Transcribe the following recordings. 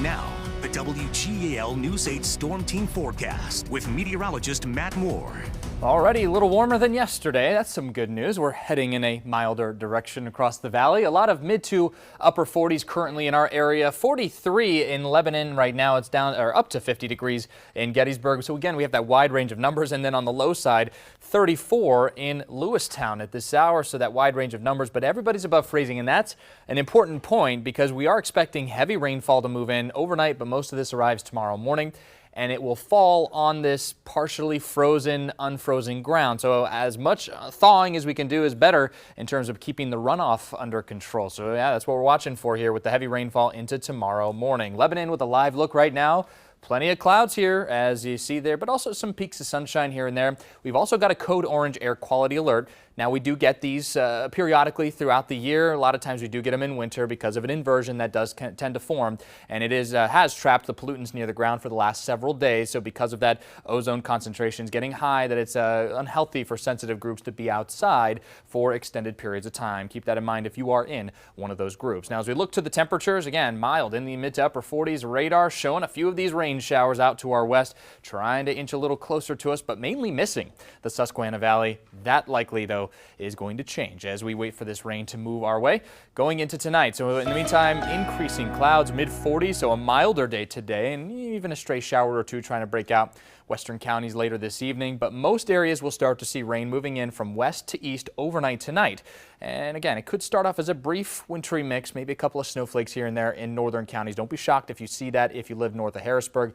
Now, the WGAL News 8 Storm Team forecast with meteorologist Matt Moore. Already a little warmer than yesterday. That's some good news. We're heading in a milder direction across the valley. A lot of mid to upper 40s currently in our area. 43 in Lebanon right now. It's down or up to 50 degrees in Gettysburg. So again, we have that wide range of numbers. And then on the low side, 34 in Lewistown at this hour. So that wide range of numbers, but everybody's above freezing. And that's an important point because we are expecting heavy rainfall to move in overnight, but most of this arrives tomorrow morning. And it will fall on this partially frozen, unfrozen ground. So as much thawing as we can do is better in terms of keeping the runoff under control. So yeah, that's what we're watching for here with the heavy rainfall into tomorrow morning. Lebanon with a live look right now. Plenty of clouds here, as you see there, but also some peaks of sunshine here and there. We've also got a code orange air quality alert. Now, we do get these periodically throughout the year. A lot of times we do get them in winter because of an inversion that does tend to form. And it has trapped the pollutants near the ground for the last several days. So because of that, ozone concentration is getting high, that it's unhealthy for sensitive groups to be outside for extended periods of time. Keep that in mind if you are in one of those groups. Now, as we look to the temperatures, again, mild in the mid to upper 40s. Radar showing a few of these rain showers out to our west, trying to inch a little closer to us, but mainly missing the Susquehanna Valley. That likely, though, is going to change as we wait for this rain to move our way going into tonight. So in the meantime, increasing clouds, mid 40s, so a milder day today, and even a stray shower or two trying to break out western counties later this evening. But most areas will start to see rain moving in from west to east overnight tonight. And again, it could start off as a brief wintry mix, maybe a couple of snowflakes here and there in northern counties. Don't be shocked if you see that if you live north of Harrisburg.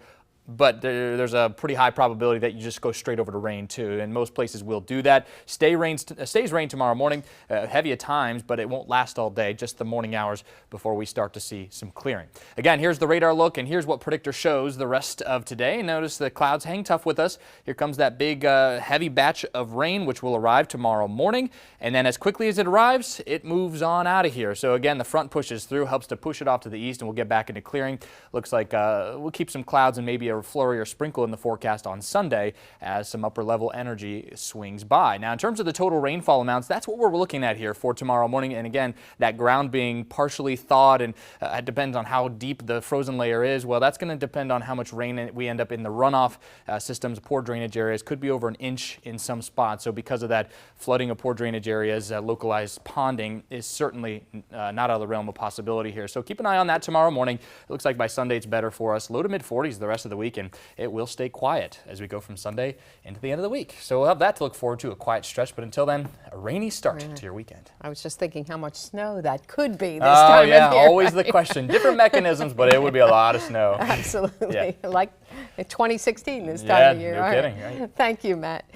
But there's a pretty high probability that you just go straight over to rain too, and most places will do that. Stays rain tomorrow morning, heavy at times, but it won't last all day, just the morning hours before we start to see some clearing. Again, here's the radar look, and here's what Predictor shows the rest of today. Notice the clouds hang tough with us. Here comes that big heavy batch of rain, which will arrive tomorrow morning, and then as quickly as it arrives, it moves on out of here. So again, the front pushes through, helps to push it off to the east, and we'll get back into clearing. Looks like we'll keep some clouds and maybe a flurry or sprinkle in the forecast on Sunday as some upper level energy swings by. Now, in terms of the total rainfall amounts, that's what we're looking at here for tomorrow morning. And again, that ground being partially thawed, and it depends on how deep the frozen layer is. Well, that's going to depend on how much rain we end up in the runoff systems. Poor drainage areas could be over an inch in some spots. So because of that, flooding of poor drainage areas, localized ponding is certainly not out of the realm of possibility here. So keep an eye on that tomorrow morning. It looks like by Sunday it's better for us. Low to mid 40s the rest of the weekend. It will stay quiet as we go from Sunday into the end of the week. So we'll have that to look forward to, a quiet stretch. But until then, a rainy start to your weekend. I was just thinking how much snow that could be this time of year. Oh, yeah, always the question. Different mechanisms, but it would be a lot of snow. Absolutely. Yeah. Like 2016 this time of year. No kidding, right? Thank you, Matt.